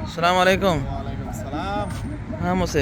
अस्सलाम वालेकुम। वालेकुम सलाम। हाँ मुझसे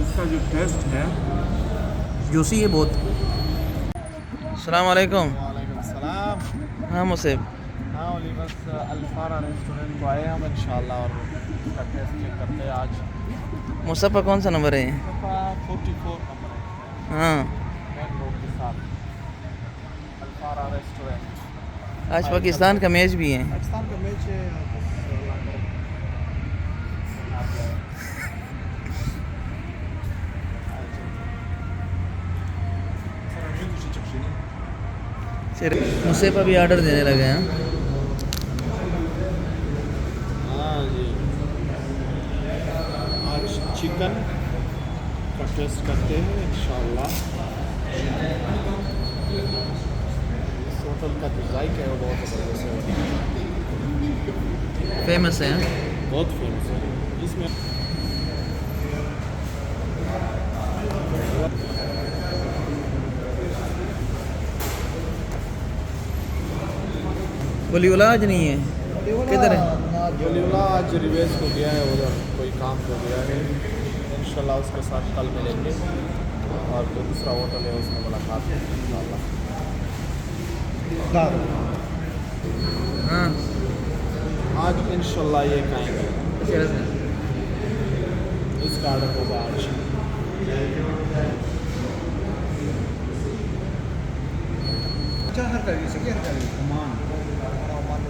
इसका जो टेस्ट है। जूसी है बहुत। अस्सलाम वालेकुम। वालेकुम सलाम। हाँ मुझसे हाँ ओली बस अल्फारा रेस्टोरेंट को आए हम इंशाल्लाह और इसका टेस्ट चेक करते हैं आज। मुस्तफ़ा कौन सा नंबर है? दफ़ा 44 नंबर है हाँ मेन रोड के साथ अल्फारा रेस्टोरेंट। आज पाकिस्तान का मैच भी है। पाकिस्तान का मैच है बस अल्लाह करे आप जाए। मुस्तफ़ा भी ऑर्डर देने लगे हैं। हाँ जी आज चिकन का टेस्ट करते हैं इंशाल्लाह। इस होटल का जो जायका है वो बहुत ज़बरदस्त है, फेमस है। बहुत फेमस है। इसमें वलीउल्ला आज नहीं है। किधर है? वलीउल्ला आज रिवेज को गया है, उधर कोई काम को गया है। इंशाल्लाह उसके साथ कल मिलेंगे और जो दूसरा होटल है उसमें मुलाकात है इंशाल्लाह। हाँ आज इंशाल्लाह ये खाएंगे, इसका ऑर्डर होगा आज।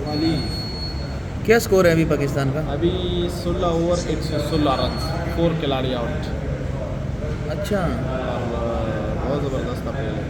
वाली क्या स्कोर है अभी पाकिस्तान का? अभी 16 ओवर 116 रन, 4 खिलाड़ी आउट। अच्छा और बहुत ज़बरदस्त था पहले।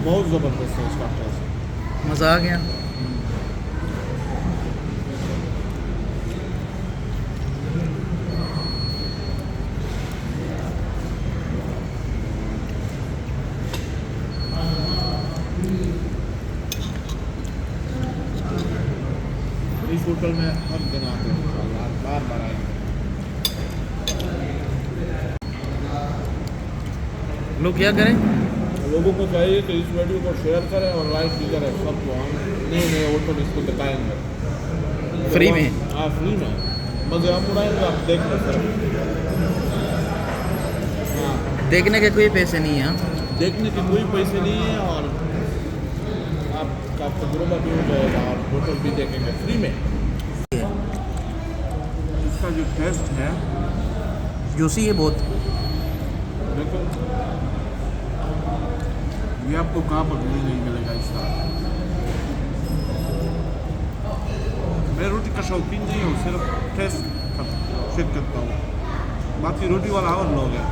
बहुत ज़बरदस्त है इसका टेस्ट। मज़ा आ गया। इस होटल में हर दिन आते हैं इंशाल्लाह, बार बार आएंगे। लोग क्या करें? लोगों को चाहिए कि इस वीडियो को शेयर करें और लाइक भी करें सबको। हम नए नए होटल इसको दिखाएंगे फ्री में। हाँ फ्री में मज़े हम उड़ाएंगे, आप देख लें सर। हाँ देखने के कोई पैसे नहीं हैं। देखने के कोई पैसे नहीं है और आपका तजुर्बा भी हो जाएगा और होटल भी देखेंगे फ्री में। इसका जो टेस्ट है जूसी है बहुत। देखो ये आपको कहाँ पर भी नहीं मिलेगा इस तरह। मैं रोटी का शौकीन नहीं हूँ, सिर्फ टेस्ट चेक करता हूँ। बाकी रोटी वाला और लोग हैं।